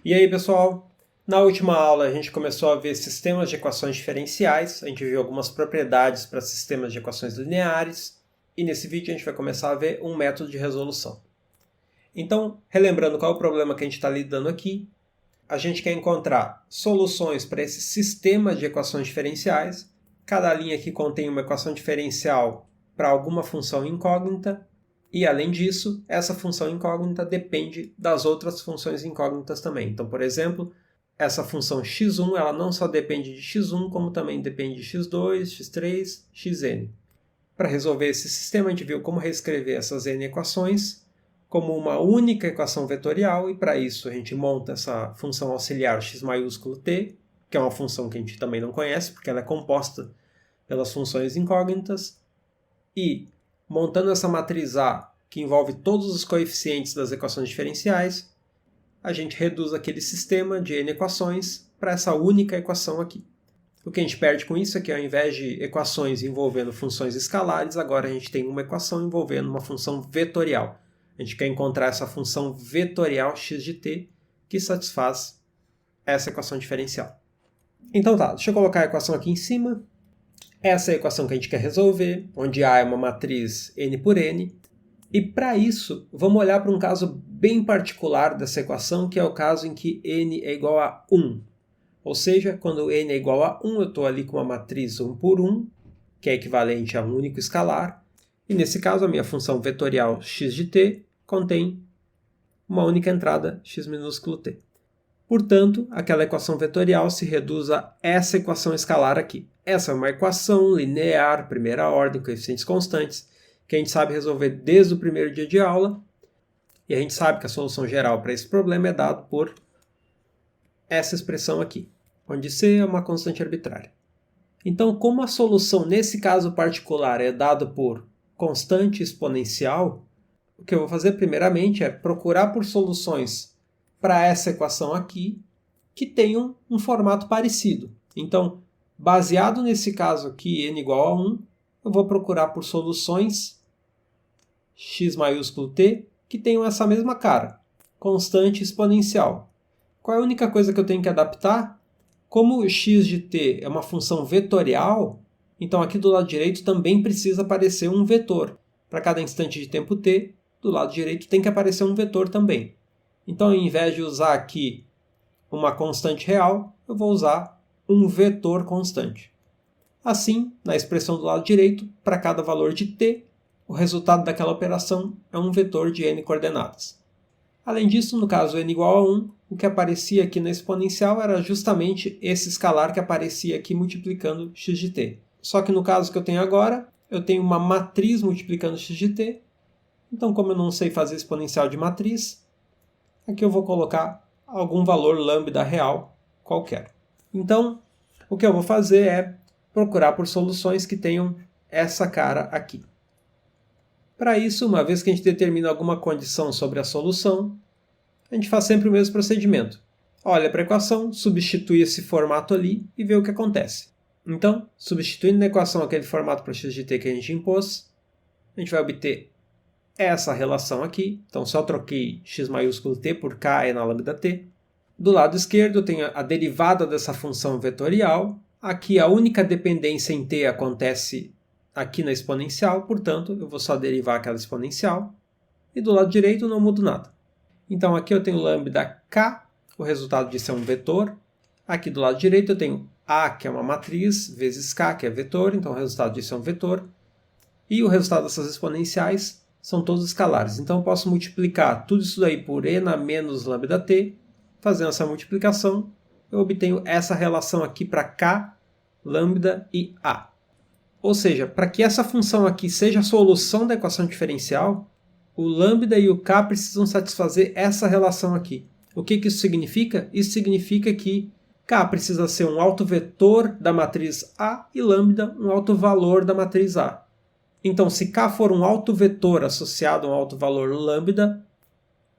E aí, pessoal? Na última aula a gente começou a ver sistemas de equações diferenciais, a gente viu algumas propriedades para sistemas de equações lineares, e nesse vídeo a gente vai começar a ver um método de resolução. Então, relembrando qual é o problema que a gente está lidando aqui, a gente quer encontrar soluções para esse sistema de equações diferenciais. Cada linha aqui contém uma equação diferencial para alguma função incógnita, e, além disso, essa função incógnita depende das outras funções incógnitas também. Então, por exemplo, essa função x1 ela não só depende de x1, como também depende de x2, x3, xn. Para resolver esse sistema, a gente viu como reescrever essas n equações como uma única equação vetorial, e para isso a gente monta essa função auxiliar x maiúsculo t, que é uma função que a gente também não conhece, porque ela é composta pelas funções incógnitas, e montando essa matriz A, que envolve todos os coeficientes das equações diferenciais, a gente reduz aquele sistema de n equações para essa única equação aqui. O que a gente perde com isso é que, ao invés de equações envolvendo funções escalares, agora a gente tem uma equação envolvendo uma função vetorial. A gente quer encontrar essa função vetorial x de t que satisfaz essa equação diferencial. Então tá, deixa eu colocar a equação aqui em cima. Essa é a equação que a gente quer resolver, onde A é uma matriz n por n. E para isso, vamos olhar para um caso bem particular dessa equação, que é o caso em que n é igual a 1. Ou seja, quando n é igual a 1, eu estou ali com uma matriz 1 por 1, que é equivalente a um único escalar. E nesse caso, a minha função vetorial x de t contém uma única entrada x minúsculo t. Portanto, aquela equação vetorial se reduz a essa equação escalar aqui. Essa é uma equação linear, primeira ordem, coeficientes constantes, que a gente sabe resolver desde o primeiro dia de aula, e a gente sabe que a solução geral para esse problema é dada por essa expressão aqui, onde c é uma constante arbitrária. Então, como a solução nesse caso particular é dada por constante exponencial, o que eu vou fazer primeiramente é procurar por soluções para essa equação aqui que tenham um formato parecido. Então, baseado nesse caso aqui, n igual a 1, eu vou procurar por soluções x maiúsculo t que tenham essa mesma cara, constante exponencial. Qual é a única coisa que eu tenho que adaptar? Como o x de t é uma função vetorial, então aqui do lado direito também precisa aparecer um vetor. Para cada instante de tempo t, do lado direito tem que aparecer um vetor também. Então, ao invés de usar aqui uma constante real, eu vou usar um vetor constante. Assim, na expressão do lado direito, para cada valor de t, o resultado daquela operação é um vetor de n coordenadas. Além disso, no caso n igual a 1, o que aparecia aqui na exponencial era justamente esse escalar que aparecia aqui multiplicando x de t. Só que no caso que eu tenho agora, eu tenho uma matriz multiplicando x de t. Então, como eu não sei fazer exponencial de matriz, aqui eu vou colocar algum valor lambda real qualquer. Então, o que eu vou fazer é procurar por soluções que tenham essa cara aqui. Para isso, uma vez que a gente determina alguma condição sobre a solução, a gente faz sempre o mesmo procedimento. Olha para a equação, substitui esse formato ali e vê o que acontece. Então, substituindo na equação aquele formato para x de t que a gente impôs, a gente vai obter essa relação aqui. Então, só troquei x maiúsculo t por k na lambda t. Do lado esquerdo, eu tenho a derivada dessa função vetorial. Aqui, a única dependência em t acontece aqui na exponencial, portanto, eu vou só derivar aquela exponencial. E do lado direito, não mudo nada. Então, aqui eu tenho lambda k, o resultado disso é um vetor. Aqui do lado direito, eu tenho a, que é uma matriz, vezes k, que é vetor. Então, o resultado disso é um vetor. E o resultado dessas exponenciais são todos escalares. Então, eu posso multiplicar tudo isso daí por e na menos lambda t. Fazendo essa multiplicação, eu obtenho essa relação aqui para k, lambda e a. Ou seja, para que essa função aqui seja a solução da equação diferencial, o lambda e o k precisam satisfazer essa relação aqui. O que isso significa? Isso significa que k precisa ser um autovetor da matriz A e lambda um autovalor da matriz A. Então, se k for um autovetor associado a um autovalor lambda,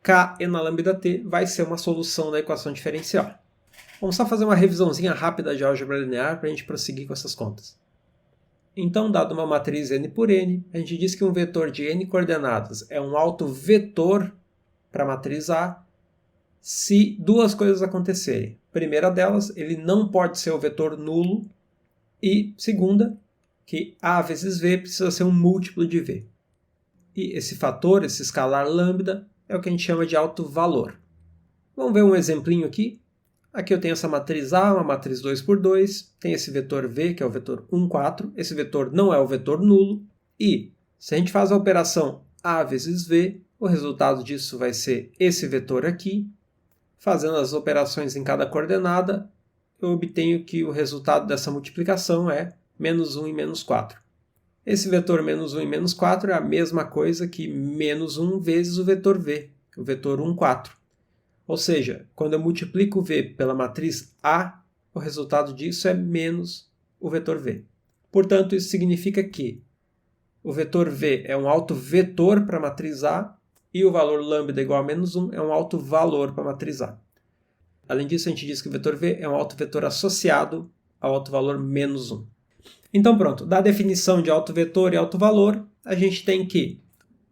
k e na lambda t vai ser uma solução da equação diferencial. Vamos só fazer uma revisãozinha rápida de álgebra linear para a gente prosseguir com essas contas. Então, dado uma matriz n por n, a gente diz que um vetor de n coordenadas é um autovetor para a matriz A, se duas coisas acontecerem. Primeira delas, ele não pode ser o vetor nulo, e segunda, que A vezes V precisa ser um múltiplo de V. E esse fator, esse escalar lambda, é o que a gente chama de alto valor. Vamos ver um exemplinho aqui. Aqui eu tenho essa matriz A, uma matriz 2 por 2, tem esse vetor V, que é o vetor 1, 4. Esse vetor não é o vetor nulo. E se a gente faz a operação A vezes V, o resultado disso vai ser esse vetor aqui. Fazendo as operações em cada coordenada, eu obtenho que o resultado dessa multiplicação é menos 1 e menos 4. Esse vetor menos 1 e menos 4 é a mesma coisa que menos 1 vezes o vetor V, o vetor 1, 4. Ou seja, quando eu multiplico V pela matriz A, o resultado disso é menos o vetor V. Portanto, isso significa que o vetor V é um autovetor para a matriz A e o valor lambda igual a menos 1 é um autovalor para a matriz A. Além disso, a gente diz que o vetor V é um autovetor associado ao autovalor menos 1. Então pronto, da definição de autovetor e autovalor, a gente tem que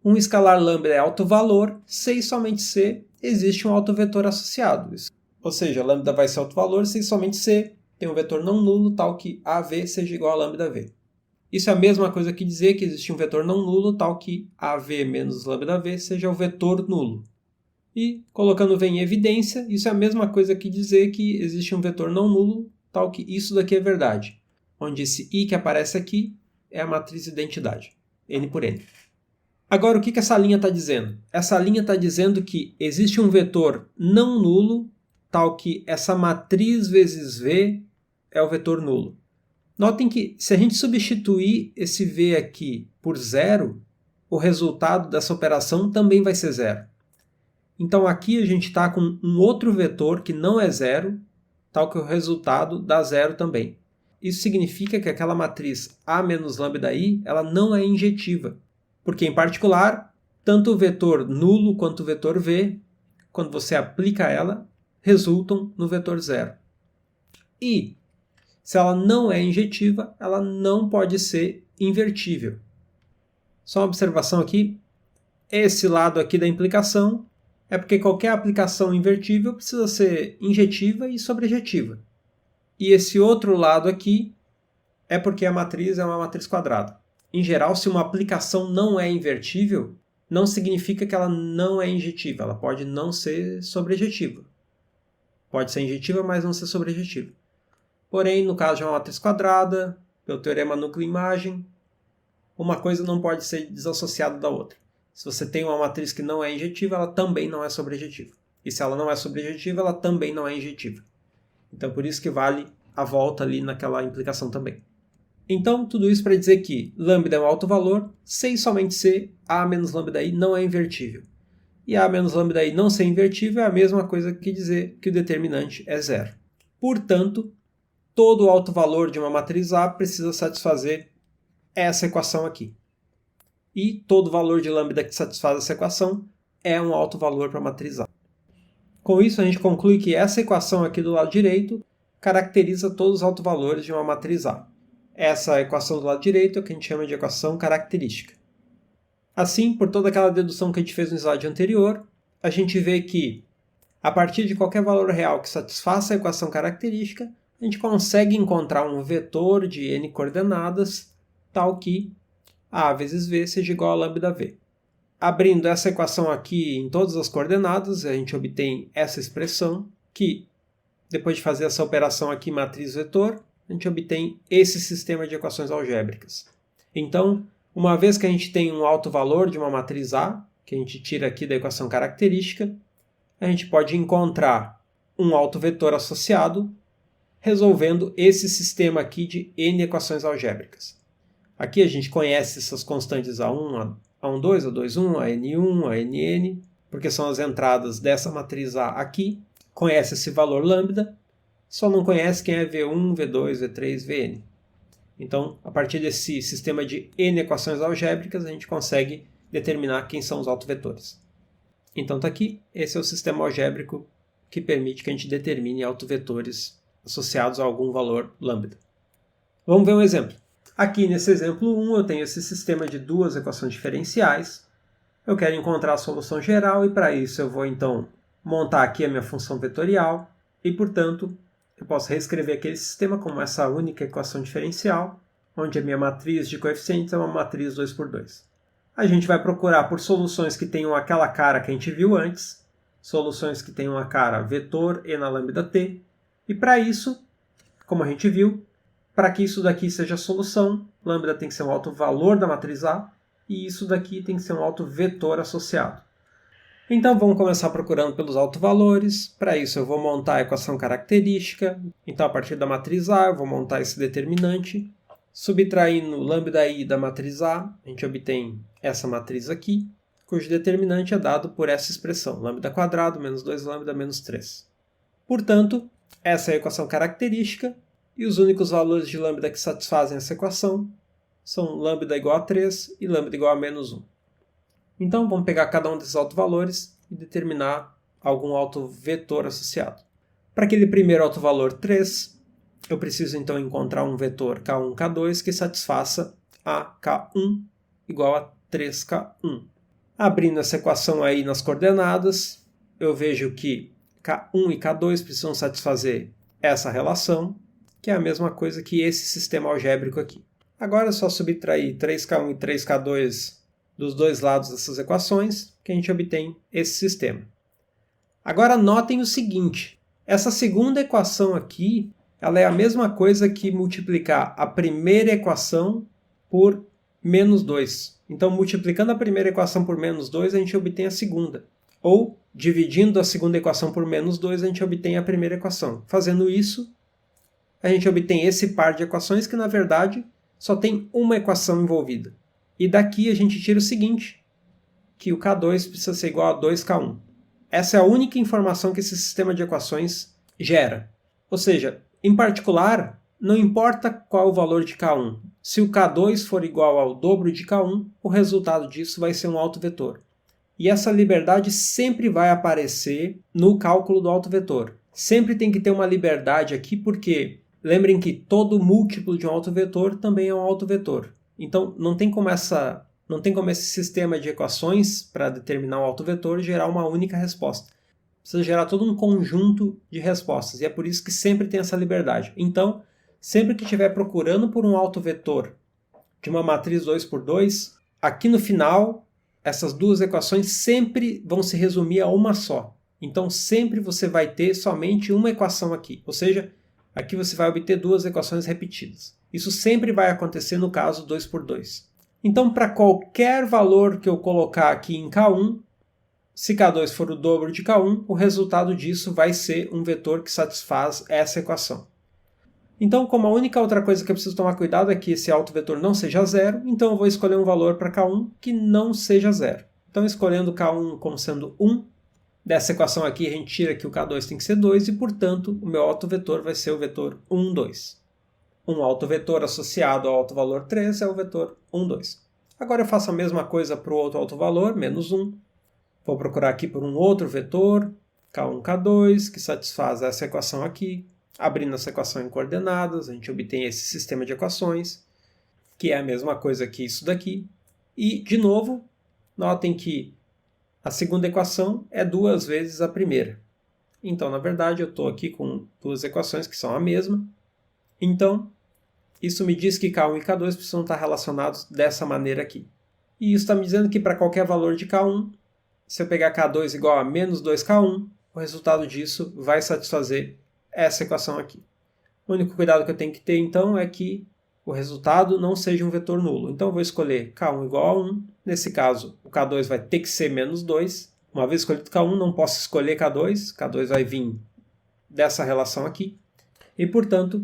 um escalar lambda é autovalor se e somente se existe um autovetor associado. Ou seja, lambda vai ser autovalor se e somente se tem um vetor não nulo tal que AV seja igual a lambda V. Isso é a mesma coisa que dizer que existe um vetor não nulo tal que AV menos lambda V seja o vetor nulo. E, colocando V em evidência, isso é a mesma coisa que dizer que existe um vetor não nulo tal que isso daqui é verdade, onde esse I que aparece aqui é a matriz identidade, N por N. Agora, o que essa linha está dizendo? Essa linha está dizendo que existe um vetor não nulo tal que essa matriz vezes V é o vetor nulo. Notem que se a gente substituir esse V aqui por zero, o resultado dessa operação também vai ser zero. Então aqui a gente está com um outro vetor que não é zero, tal que o resultado dá zero também. Isso significa que aquela matriz A menos lambda-I ela não é injetiva, porque em particular, tanto o vetor nulo quanto o vetor V, quando você aplica ela, resultam no vetor zero. E se ela não é injetiva, ela não pode ser invertível. Só uma observação aqui, esse lado aqui da implicação é porque qualquer aplicação invertível precisa ser injetiva e sobrejetiva. E esse outro lado aqui é porque a matriz é uma matriz quadrada. Em geral, se uma aplicação não é invertível, não significa que ela não é injetiva. Ela pode não ser sobrejetiva. Pode ser injetiva, mas não ser sobrejetiva. Porém, no caso de uma matriz quadrada, pelo teorema núcleo-imagem, uma coisa não pode ser desassociada da outra. Se você tem uma matriz que não é injetiva, ela também não é sobrejetiva. E se ela não é sobrejetiva, ela também não é injetiva. Então, por isso que vale a volta ali naquela implicação também. Então, tudo isso para dizer que lambda é um alto valor, se e somente se A menos lambda-I não é invertível. E A menos lambda-I não ser invertível é a mesma coisa que dizer que o determinante é zero. Portanto, todo o alto valor de uma matriz A precisa satisfazer essa equação aqui. E todo valor de lambda que satisfaz essa equação é um alto valor para a matriz A. Com isso, a gente conclui que essa equação aqui do lado direito caracteriza todos os autovalores de uma matriz A. Essa equação do lado direito é o que a gente chama de equação característica. Assim, por toda aquela dedução que a gente fez no slide anterior, a gente vê que, a partir de qualquer valor real que satisfaça a equação característica, a gente consegue encontrar um vetor de n coordenadas tal que A vezes V seja igual a lambda V. Abrindo essa equação aqui em todas as coordenadas, a gente obtém essa expressão que, depois de fazer essa operação aqui matriz-vetor, a gente obtém esse sistema de equações algébricas. Então, uma vez que a gente tem um alto valor de uma matriz A, que a gente tira aqui da equação característica, a gente pode encontrar um alto vetor associado, resolvendo esse sistema aqui de n equações algébricas. Aqui a gente conhece essas constantes A1, A12, A21, AN1, ANN, porque são as entradas dessa matriz A aqui. Conhece esse valor lambda, só não conhece quem é V1, V2, V3, Vn. Então, a partir desse sistema de n equações algébricas, a gente consegue determinar quem são os autovetores. Então está aqui, esse é o sistema algébrico que permite que a gente determine autovetores associados a algum valor lambda. Vamos ver um exemplo. Aqui nesse exemplo 1 eu tenho esse sistema de duas equações diferenciais. Eu quero encontrar a solução geral e para isso eu vou então montar aqui a minha função vetorial e, portanto, eu posso reescrever aquele sistema como essa única equação diferencial, onde a minha matriz de coeficientes é uma matriz 2×2. A gente vai procurar por soluções que tenham aquela cara que a gente viu antes, soluções que tenham a cara vetor e na lambda t, e para isso, como a gente viu, para que isso daqui seja a solução, lambda tem que ser um autovalor da matriz A, e isso daqui tem que ser um autovetor associado. Então vamos começar procurando pelos autovalores. Para isso eu vou montar a equação característica. Então a partir da matriz A eu vou montar esse determinante. Subtraindo lambda I da matriz A, a gente obtém essa matriz aqui, cujo determinante é dado por essa expressão, lambda quadrado menos 2 lambda menos 3. Portanto, essa é a equação característica, e os únicos valores de lambda que satisfazem essa equação são lambda igual a 3 e lambda igual a menos 1. Então, vamos pegar cada um desses autovalores e determinar algum autovetor associado. Para aquele primeiro autovalor 3, eu preciso então encontrar um vetor K1, K2 que satisfaça a K1 igual a 3K1. Abrindo essa equação aí nas coordenadas, eu vejo que K1 e K2 precisam satisfazer essa relação, que é a mesma coisa que esse sistema algébrico aqui. Agora é só subtrair 3K1 e 3K2 dos dois lados dessas equações, que a gente obtém esse sistema. Agora notem o seguinte, essa segunda equação aqui, ela é a mesma coisa que multiplicar a primeira equação por menos 2. Então, multiplicando a primeira equação por menos 2, a gente obtém a segunda. Ou, dividindo a segunda equação por menos 2, a gente obtém a primeira equação. Fazendo isso, a gente obtém esse par de equações que, na verdade, só tem uma equação envolvida. E daqui a gente tira o seguinte, que o K2 precisa ser igual a 2K1. Essa é a única informação que esse sistema de equações gera. Ou seja, em particular, não importa qual o valor de K1. Se o K2 for igual ao dobro de K1, o resultado disso vai ser um autovetor. E essa liberdade sempre vai aparecer no cálculo do autovetor. Sempre tem que ter uma liberdade aqui, porque lembrem que todo múltiplo de um autovetor também é um autovetor. Então, não tem como esse sistema de equações para determinar um autovetor gerar uma única resposta. Precisa gerar todo um conjunto de respostas, e é por isso que sempre tem essa liberdade. Então, sempre que estiver procurando por um autovetor de uma matriz 2×2, aqui no final, essas duas equações sempre vão se resumir a uma só. Então, sempre você vai ter somente uma equação aqui, ou seja, aqui você vai obter duas equações repetidas. Isso sempre vai acontecer no caso 2×2. Então, para qualquer valor que eu colocar aqui em K1, se K2 for o dobro de K1, o resultado disso vai ser um vetor que satisfaz essa equação. Então, como a única outra coisa que eu preciso tomar cuidado é que esse autovetor não seja zero, então eu vou escolher um valor para K1 que não seja zero. Então, escolhendo K1 como sendo 1, dessa equação aqui a gente tira que o K2 tem que ser 2 e, portanto, o meu autovetor vai ser o vetor 1, 2. Um autovetor associado ao autovalor 3 é o vetor 1, 2. Agora eu faço a mesma coisa para o outro autovalor, menos 1. Vou procurar aqui por um outro vetor, K1, K2, que satisfaz essa equação aqui. Abrindo essa equação em coordenadas, a gente obtém esse sistema de equações, que é a mesma coisa que isso daqui. E, de novo, notem que a segunda equação é 2 vezes a primeira. Então, na verdade, eu estou aqui com duas equações que são a mesma. Então, isso me diz que K1 e K2 precisam estar relacionados dessa maneira aqui. E isso está me dizendo que para qualquer valor de K1, se eu pegar K2 igual a menos 2K1, o resultado disso vai satisfazer essa equação aqui. O único cuidado que eu tenho que ter, então, é que o resultado não seja um vetor nulo. Então, eu vou escolher K1 igual a 1. Nesse caso, o K2 vai ter que ser menos 2. Uma vez escolhido K1, não posso escolher K2. K2 vai vir dessa relação aqui. E, portanto,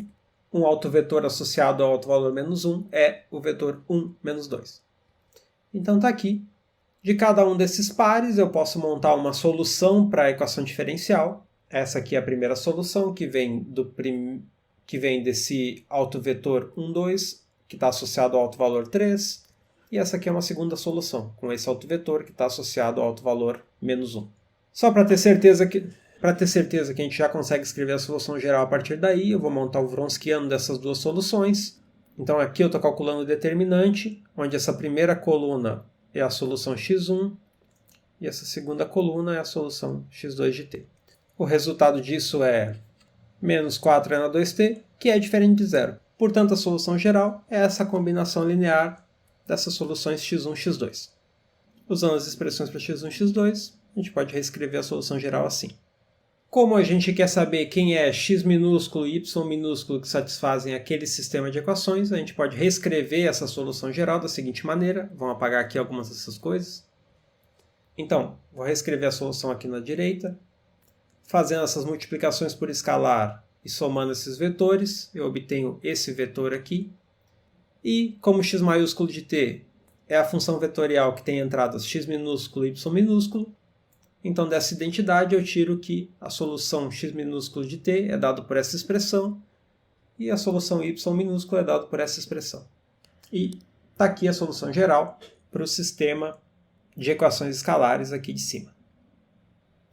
um autovetor associado ao autovalor menos 1 é o vetor 1, menos 2. Então está aqui. De cada um desses pares eu posso montar uma solução para a equação diferencial. Essa aqui é a primeira solução, que vem desse autovetor 1, 2, que está associado ao autovalor 3. E essa aqui é uma segunda solução, com esse autovetor que está associado ao autovalor menos 1. Só para ter certeza que a gente já consegue escrever a solução geral a partir daí, eu vou montar o Wronskiano dessas duas soluções. Então aqui eu estou calculando o determinante, onde essa primeira coluna é a solução x1, e essa segunda coluna é a solução x2 de t. O resultado disso é menos 4e na 2t, que é diferente de zero. Portanto, a solução geral é essa combinação linear dessas soluções x1 e x2. Usando as expressões para x1 e x2, a gente pode reescrever a solução geral assim. Como a gente quer saber quem é x minúsculo e y minúsculo que satisfazem aquele sistema de equações, a gente pode reescrever essa solução geral da seguinte maneira. Vamos apagar aqui algumas dessas coisas. Então, vou reescrever a solução aqui na direita. Fazendo essas multiplicações por escalar e somando esses vetores, eu obtenho esse vetor aqui. E como x maiúsculo de t é a função vetorial que tem entradas x minúsculo e y minúsculo, então dessa identidade eu tiro que a solução x minúsculo de t é dado por essa expressão e a solução y minúsculo é dado por essa expressão. E está aqui a solução geral para o sistema de equações escalares aqui de cima.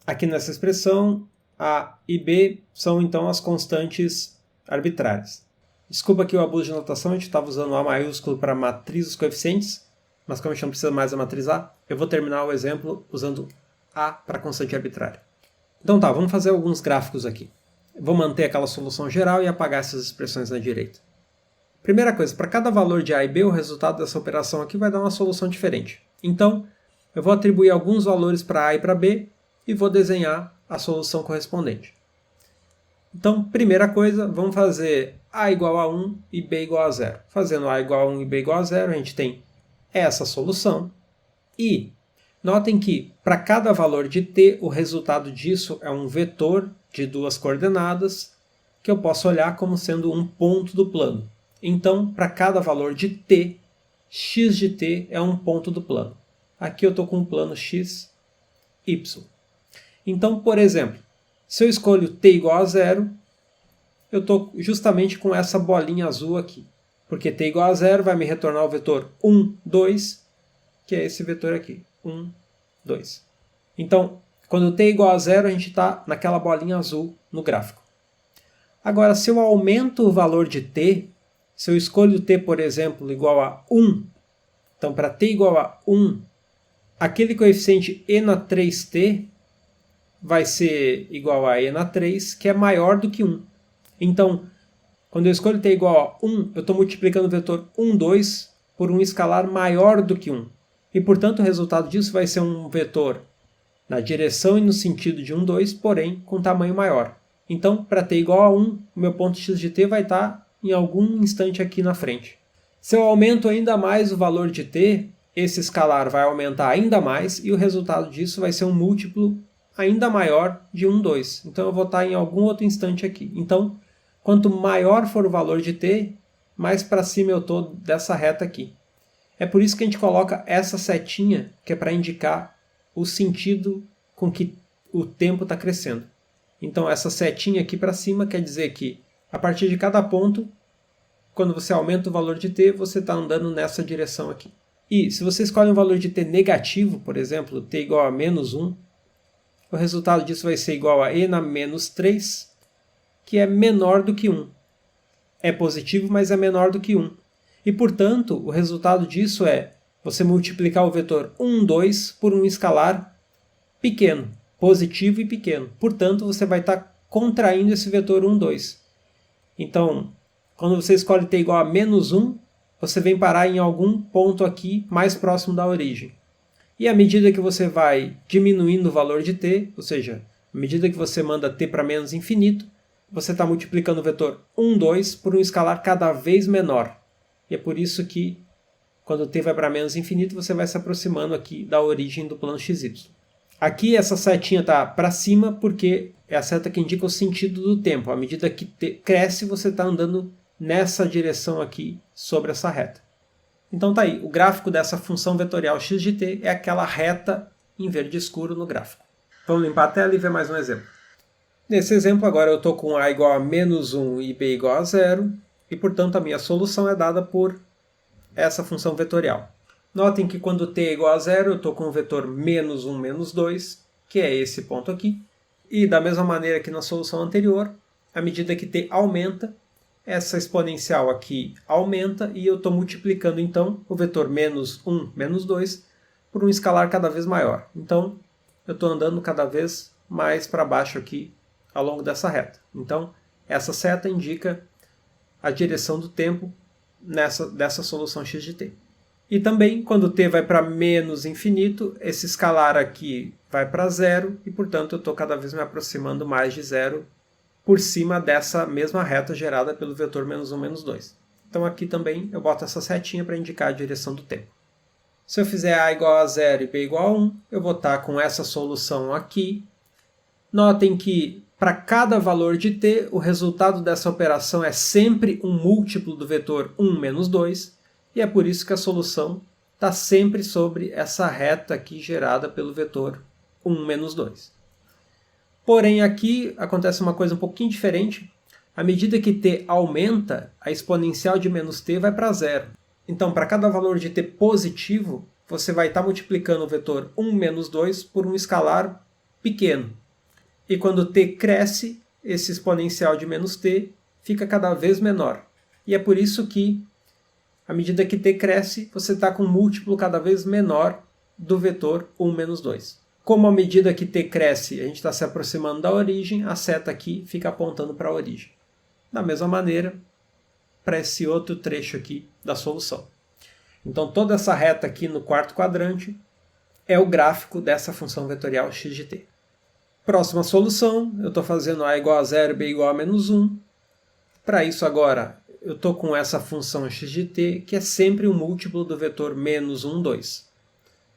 Aqui nessa expressão, a e b são então as constantes arbitrárias. Desculpa aqui o abuso de notação, a gente estava usando A maiúsculo para matriz dos coeficientes, mas como a gente não precisa mais da matriz A, eu vou terminar o exemplo usando A para constante arbitrária. Então tá, vamos fazer alguns gráficos aqui. Vou manter aquela solução geral e apagar essas expressões na direita. Primeira coisa, para cada valor de A e B, o resultado dessa operação aqui vai dar uma solução diferente. Então, eu vou atribuir alguns valores para A e para B e vou desenhar a solução correspondente. Então, primeira coisa, vamos fazer A igual a 1 e B igual a 0. Fazendo A igual a 1 e B igual a 0, a gente tem essa solução. E notem que, para cada valor de t, o resultado disso é um vetor de duas coordenadas que eu posso olhar como sendo um ponto do plano. Então, para cada valor de t, x de t é um ponto do plano. Aqui eu estou com um plano x, y. Então, por exemplo, se eu escolho t igual a 0, eu estou justamente com essa bolinha azul aqui. Porque t igual a 0 vai me retornar o vetor 1, 2, que é esse vetor aqui. 1, 2. Então, quando t é igual a 0, a gente está naquela bolinha azul no gráfico. Agora, se eu aumento o valor de t, se eu escolho t, por exemplo, igual a 1, então para t igual a 1, aquele coeficiente e na 3t vai ser igual a e na 3, que é maior do que 1. Então, quando eu escolho t igual a 1, eu estou multiplicando o vetor 1, 2 por um escalar maior do que 1. E, portanto, o resultado disso vai ser um vetor na direção e no sentido de 1, 2, porém com tamanho maior. Então, para t igual a 1, o meu ponto x de t vai estar em algum instante aqui na frente. Se eu aumento ainda mais o valor de t, esse escalar vai aumentar ainda mais e o resultado disso vai ser um múltiplo ainda maior de 1, 2. Então, eu vou estar em algum outro instante aqui. Então, quanto maior for o valor de t, mais para cima eu estou dessa reta aqui. É por isso que a gente coloca essa setinha, que é para indicar o sentido com que o tempo está crescendo. Então, essa setinha aqui para cima quer dizer que, a partir de cada ponto, quando você aumenta o valor de t, você está andando nessa direção aqui. E se você escolhe um valor de t negativo, por exemplo, t igual a menos 1, o resultado disso vai ser igual a e na menos 3, que é menor do que 1. É positivo, mas é menor do que 1. E, portanto, o resultado disso é você multiplicar o vetor 1, 2 por um escalar pequeno, positivo e pequeno. Portanto, você vai estar contraindo esse vetor 1, 2. Então, quando você escolhe t igual a menos 1, você vem parar em algum ponto aqui mais próximo da origem. E à medida que você vai diminuindo o valor de t, ou seja, à medida que você manda t para menos infinito, você está multiplicando o vetor 1, 2 por um escalar cada vez menor. E é por isso que, quando t vai para menos infinito, você vai se aproximando aqui da origem do plano xy. Aqui essa setinha está para cima porque é a seta que indica o sentido do tempo. À medida que t cresce, você está andando nessa direção aqui sobre essa reta. Então tá aí, o gráfico dessa função vetorial x de t é aquela reta em verde escuro no gráfico. Vamos limpar a tela e ver mais um exemplo. Nesse exemplo agora eu estou com a igual a menos 1 e b igual a 0, e portanto a minha solução é dada por essa função vetorial. Notem que quando t é igual a 0 eu estou com o vetor menos 1, menos 2, que é esse ponto aqui. E da mesma maneira que na solução anterior, à medida que t aumenta, essa exponencial aqui aumenta e eu estou multiplicando então o vetor menos 1, menos 2 por um escalar cada vez maior. Então, eu estou andando cada vez mais para baixo aqui ao longo dessa reta. Então, essa seta indica a direção do tempo dessa solução x de t. E também, quando t vai para menos infinito, esse escalar aqui vai para zero, e portanto eu estou cada vez me aproximando mais de zero por cima dessa mesma reta gerada pelo vetor menos 1, menos 2. Então aqui também eu boto essa setinha para indicar a direção do tempo. Se eu fizer a igual a 0 e b igual a 1, eu vou estar com essa solução aqui. Notem que para cada valor de t, o resultado dessa operação é sempre um múltiplo do vetor 1 menos 2, e é por isso que a solução está sempre sobre essa reta aqui gerada pelo vetor 1 menos 2. Porém, aqui acontece uma coisa um pouquinho diferente. À medida que t aumenta, a exponencial de menos t vai para zero. Então, para cada valor de t positivo, você vai estar multiplicando o vetor 1 menos 2 por um escalar pequeno. E quando t cresce, esse exponencial de menos t fica cada vez menor. E é por isso que, à medida que t cresce, você está com um múltiplo cada vez menor do vetor 1 menos 2. Como à medida que t cresce, a gente está se aproximando da origem, a seta aqui fica apontando para a origem. Da mesma maneira, para esse outro trecho aqui da solução. Então, toda essa reta aqui no quarto quadrante é o gráfico dessa função vetorial x de t. Próxima solução, eu estou fazendo a igual a 0 e b igual a menos 1. Para isso agora, eu estou com essa função x de t, que é sempre um múltiplo do vetor menos 1, 2.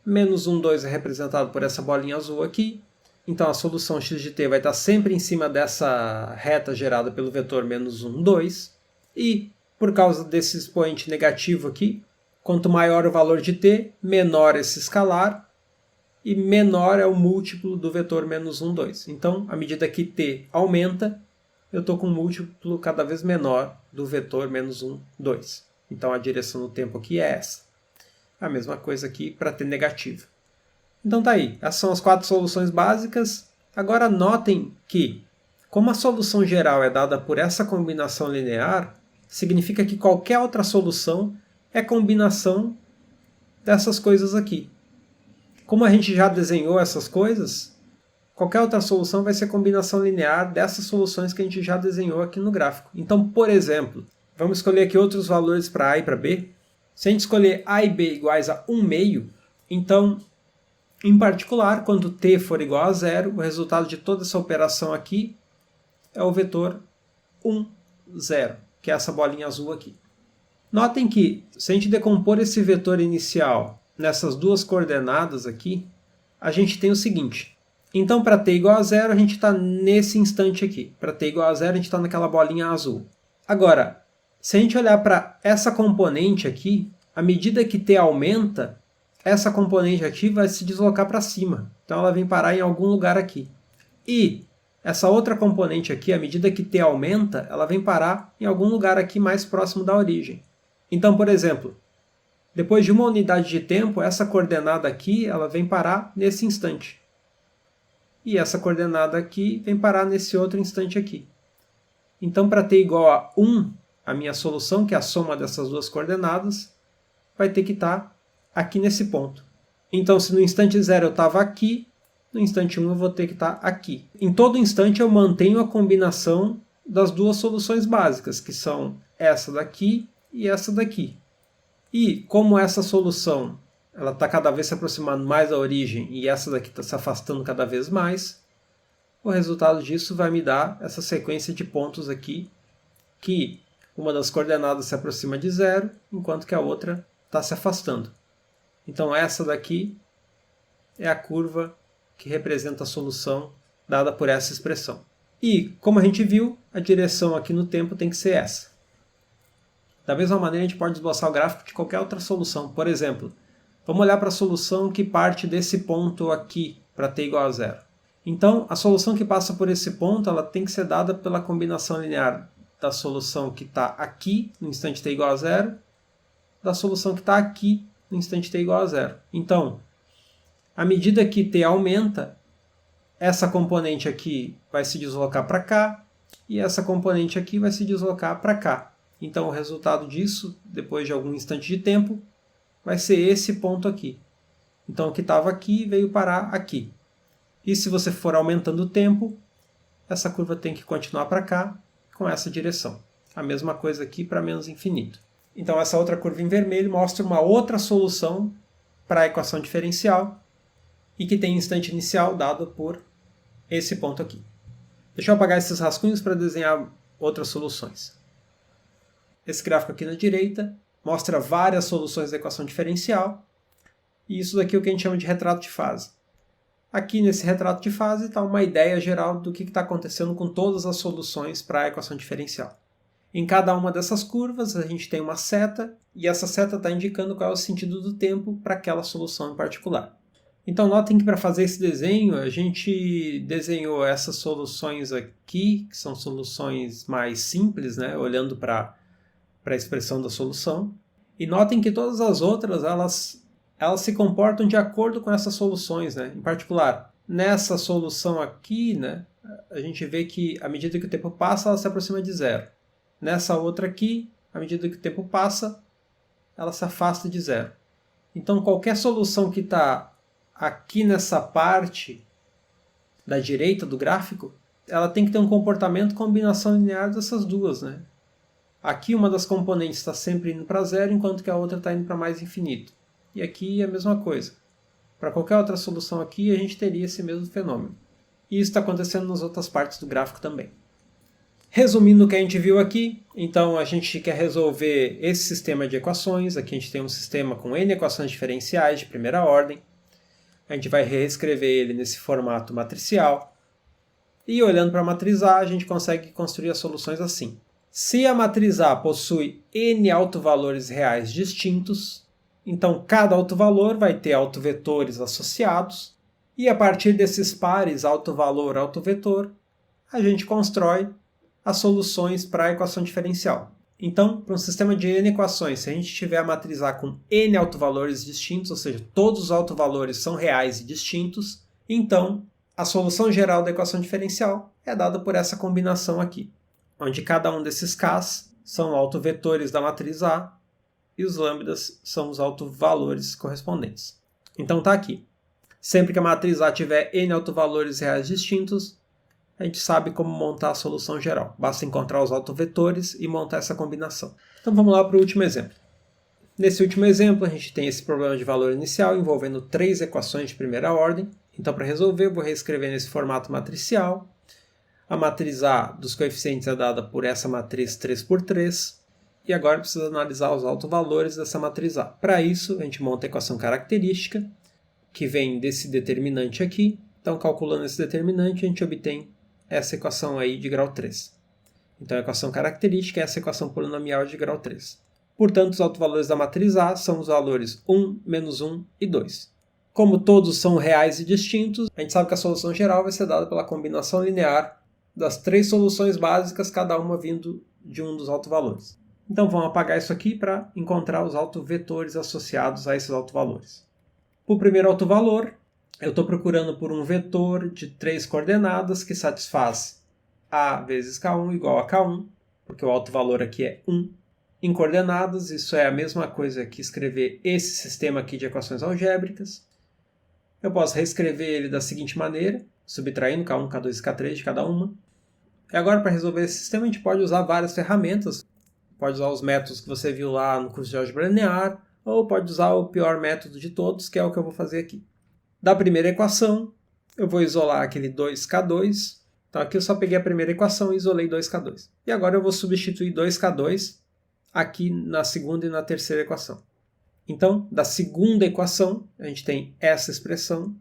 Menos 1, 2 é representado por essa bolinha azul aqui. Então a solução x de t vai estar sempre em cima dessa reta gerada pelo vetor menos 1, 2. E, por causa desse expoente negativo aqui, quanto maior o valor de t, menor esse escalar, e menor é o múltiplo do vetor menos 1, 2. Então, à medida que t aumenta, eu estou com um múltiplo cada vez menor do vetor menos 1, 2. Então, a direção do tempo aqui é essa. A mesma coisa aqui para t negativo. Então tá aí, essas são as 4 soluções básicas. Agora notem que, como a solução geral é dada por essa combinação linear, significa que qualquer outra solução é combinação dessas coisas aqui. Como a gente já desenhou essas coisas, qualquer outra solução vai ser combinação linear dessas soluções que a gente já desenhou aqui no gráfico. Então, por exemplo, vamos escolher aqui outros valores para a e para b. Se a gente escolher a e b iguais a 1 meio, então, em particular, quando t for igual a zero, o resultado de toda essa operação aqui é o vetor 1, 0, que é essa bolinha azul aqui. Notem que, se a gente decompor esse vetor inicial nessas duas coordenadas aqui, a gente tem o seguinte. Então, para t igual a zero, a gente está nesse instante aqui. Para t igual a zero, a gente está naquela bolinha azul. Agora, se a gente olhar para essa componente aqui, à medida que t aumenta, essa componente aqui vai se deslocar para cima. Então, ela vem parar em algum lugar aqui. E essa outra componente aqui, à medida que t aumenta, ela vem parar em algum lugar aqui mais próximo da origem. Então, por exemplo, depois de uma unidade de tempo, essa coordenada aqui ela vem parar nesse instante. E essa coordenada aqui vem parar nesse outro instante aqui. Então, para t igual a 1, a minha solução, que é a soma dessas duas coordenadas, vai ter que estar aqui nesse ponto. Então, se no instante 0 eu estava aqui, no instante 1 eu vou ter que estar aqui. Em todo instante eu mantenho a combinação das duas soluções básicas, que são essa daqui e essa daqui. E como essa solução ela está cada vez se aproximando mais da origem e essa daqui está se afastando cada vez mais, o resultado disso vai me dar essa sequência de pontos aqui, que uma das coordenadas se aproxima de zero, enquanto que a outra está se afastando. Então essa daqui é a curva que representa a solução dada por essa expressão. E, como a gente viu, a direção aqui no tempo tem que ser essa. Da mesma maneira, a gente pode esboçar o gráfico de qualquer outra solução. Por exemplo, vamos olhar para a solução que parte desse ponto aqui, para t igual a zero. Então, a solução que passa por esse ponto ela tem que ser dada pela combinação linear da solução que está aqui, no instante t igual a zero, da solução que está aqui, no instante t igual a zero. Então, à medida que t aumenta, essa componente aqui vai se deslocar para cá, e essa componente aqui vai se deslocar para cá. Então, o resultado disso, depois de algum instante de tempo, vai ser esse ponto aqui. Então, o que estava aqui veio parar aqui. E se você for aumentando o tempo, essa curva tem que continuar para cá com essa direção. A mesma coisa aqui para menos infinito. Então essa outra curva em vermelho mostra uma outra solução para a equação diferencial e que tem instante inicial dado por esse ponto aqui. Deixa eu apagar esses rascunhos para desenhar outras soluções. Esse gráfico aqui na direita mostra várias soluções da equação diferencial e isso daqui é o que a gente chama de retrato de fase. Aqui nesse retrato de fase está uma ideia geral do que está acontecendo com todas as soluções para a equação diferencial. Em cada uma dessas curvas a gente tem uma seta e essa seta está indicando qual é o sentido do tempo para aquela solução em particular. Então notem que para fazer esse desenho a gente desenhou essas soluções aqui, que são soluções mais simples, né, olhando para a expressão da solução. E notem que todas as outras elas se comportam de acordo com essas soluções, né? Em particular, nessa solução aqui, né, a gente vê que à medida que o tempo passa ela se aproxima de zero. Nessa outra aqui, à medida que o tempo passa, ela se afasta de zero. Então qualquer solução que está aqui nessa parte da direita do gráfico, ela tem que ter um comportamento combinação linear dessas duas, né? Aqui uma das componentes está sempre indo para zero, enquanto que a outra está indo para mais infinito. E aqui é a mesma coisa. Para qualquer outra solução aqui, a gente teria esse mesmo fenômeno. E isso está acontecendo nas outras partes do gráfico também. Resumindo o que a gente viu aqui, então a gente quer resolver esse sistema de equações. Aqui a gente tem um sistema com n equações diferenciais de primeira ordem. A gente vai reescrever ele nesse formato matricial. E olhando para a matriz A, a gente consegue construir as soluções assim. Se a matriz A possui n autovalores reais distintos, então cada autovalor vai ter autovetores associados, e a partir desses pares autovalor, autovetor, a gente constrói as soluções para a equação diferencial. Então, para um sistema de n equações, se a gente tiver a matriz A com n autovalores distintos, ou seja, todos os autovalores são reais e distintos, então a solução geral da equação diferencial é dada por essa combinação aqui, onde cada um desses k's são autovetores da matriz A e os lambdas são os autovalores correspondentes. Então está aqui. Sempre que a matriz A tiver n autovalores reais distintos, a gente sabe como montar a solução geral. Basta encontrar os autovetores e montar essa combinação. Então vamos lá para o último exemplo. Nesse último exemplo, a gente tem esse problema de valor inicial envolvendo 3 equações de primeira ordem. Então, para resolver, eu vou reescrever nesse formato matricial. A matriz A dos coeficientes é dada por essa matriz 3 por 3. E agora precisa analisar os autovalores dessa matriz A. Para isso, a gente monta a equação característica, que vem desse determinante aqui. Então, calculando esse determinante, a gente obtém essa equação aí de grau 3. Então, a equação característica é essa equação polinomial de grau 3. Portanto, os autovalores da matriz A são os valores 1, menos 1 e 2. Como todos são reais e distintos, a gente sabe que a solução geral vai ser dada pela combinação linear das 3 soluções básicas, cada uma vindo de um dos autovalores. Então, vamos apagar isso aqui para encontrar os autovetores associados a esses autovalores. Para o primeiro autovalor, eu estou procurando por um vetor de 3 coordenadas que satisfaz A vezes K1 igual a K1, porque o autovalor aqui é 1. Em coordenadas, isso é a mesma coisa que escrever esse sistema aqui de equações algébricas. Eu posso reescrever ele da seguinte maneira, subtraindo K1, K2 e K3 de cada uma. E agora, para resolver esse sistema, a gente pode usar várias ferramentas. Pode usar os métodos que você viu lá no curso de álgebra linear, ou pode usar o pior método de todos, que é o que eu vou fazer aqui. Da primeira equação, eu vou isolar aquele 2K2. Então aqui eu só peguei a primeira equação e isolei 2K2. E agora eu vou substituir 2K2 aqui na segunda e na terceira equação. Então, da segunda equação, a gente tem essa expressão.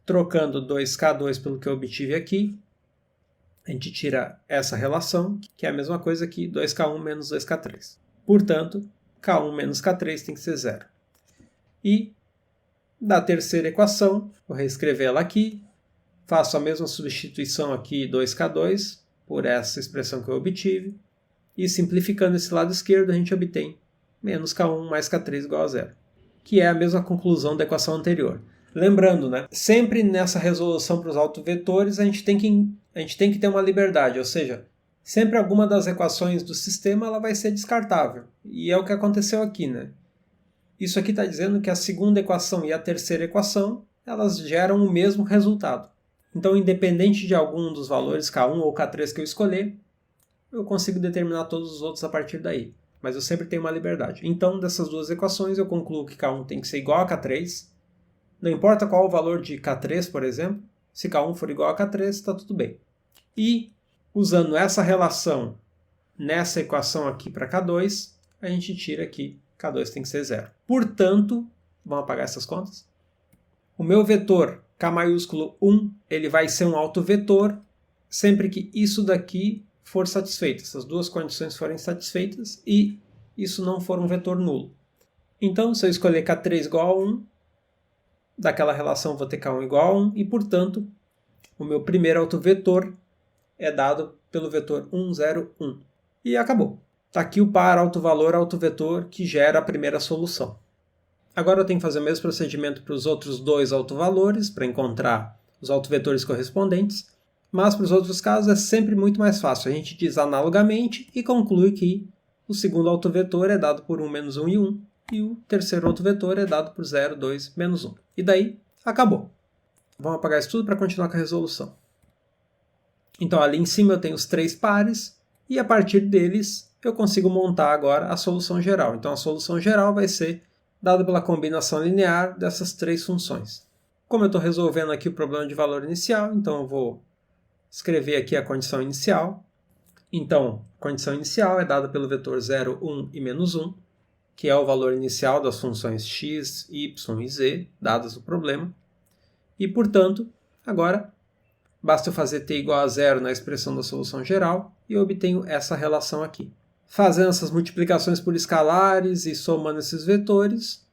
Trocando 2K2 pelo que eu obtive aqui, a gente tira essa relação, que é a mesma coisa que 2K1 menos 2K3. Portanto, K1 menos K3 tem que ser 0. E da terceira equação, vou reescrever ela aqui, faço a mesma substituição aqui 2K2 por essa expressão que eu obtive, e simplificando esse lado esquerdo a gente obtém menos K1 mais K3 igual a 0, que é a mesma conclusão da equação anterior. Lembrando, né, sempre nessa resolução para os autovetores a gente tem que ter uma liberdade, ou seja, sempre alguma das equações do sistema ela vai ser descartável, e é o que aconteceu aqui, né? Isso aqui está dizendo que a segunda equação e a terceira equação elas geram o mesmo resultado. Então, independente de algum dos valores K1 ou K3 que eu escolher, eu consigo determinar todos os outros a partir daí. Mas eu sempre tenho uma liberdade. Então, dessas duas equações, eu concluo que K1 tem que ser igual a K3. Não importa qual o valor de K3, por exemplo, se K1 for igual a K3, está tudo bem. E, usando essa relação nessa equação aqui para K2, a gente tira aqui K2 tem que ser 0. Portanto, vamos apagar essas contas? O meu vetor K maiúsculo 1, ele vai ser um autovetor sempre que isso daqui for satisfeito, essas duas condições forem satisfeitas e isso não for um vetor nulo. Então, se eu escolher K3 igual a 1, daquela relação eu vou ter K1 igual a 1 e, portanto, o meu primeiro autovetor é dado pelo vetor 1, 0, 1. E acabou. Está aqui o par autovalor autovetor que gera a primeira solução. Agora eu tenho que fazer o mesmo procedimento para os outros dois autovalores, para encontrar os autovetores correspondentes, mas para os outros casos é sempre muito mais fácil. A gente diz analogamente e conclui que o segundo autovetor é dado por 1, menos 1 e 1, e o terceiro autovetor é dado por 0, 2, menos 1. E daí, acabou. Vamos apagar isso tudo para continuar com a resolução. Então ali em cima eu tenho os três pares, e a partir deles eu consigo montar agora a solução geral. Então a solução geral vai ser dada pela combinação linear dessas três funções. Como eu estou resolvendo aqui o problema de valor inicial, então eu vou escrever aqui a condição inicial. Então, a condição inicial é dada pelo vetor 0, 1 e menos 1, que é o valor inicial das funções x, y e z, dadas no problema. E, portanto, agora basta eu fazer t igual a 0 na expressão da solução geral e eu obtenho essa relação aqui. Fazendo essas multiplicações por escalares e somando esses vetores,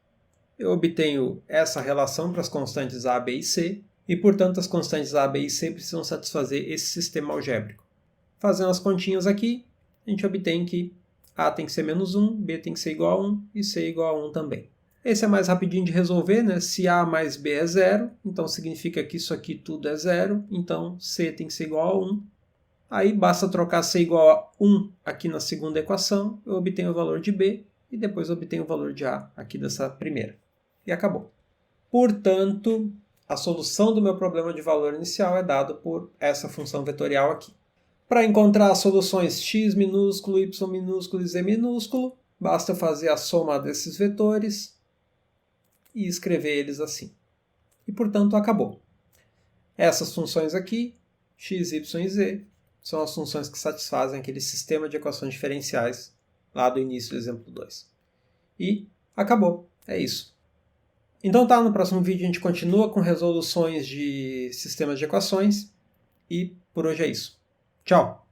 eu obtenho essa relação para as constantes a, b e c, e, portanto, as constantes a, b e c precisam satisfazer esse sistema algébrico. Fazendo as continhas aqui, a gente obtém que a tem que ser menos 1, b tem que ser igual a 1 e c igual a 1 também. Esse é mais rapidinho de resolver, né? Se a mais b é 0, então significa que isso aqui tudo é 0, então c tem que ser igual a 1. Aí basta trocar c igual a 1 aqui na segunda equação, eu obtenho o valor de b, e depois eu obtenho o valor de a aqui dessa primeira. E acabou. Portanto, a solução do meu problema de valor inicial é dada por essa função vetorial aqui. Para encontrar as soluções x minúsculo, y minúsculo e z minúsculo, basta fazer a soma desses vetores e escrever eles assim. E, portanto, acabou. Essas funções aqui, x, y e z, são as funções que satisfazem aquele sistema de equações diferenciais lá do início do exemplo 2. E acabou. É isso. Então tá, no próximo vídeo a gente continua com resoluções de sistemas de equações e por hoje é isso. Tchau!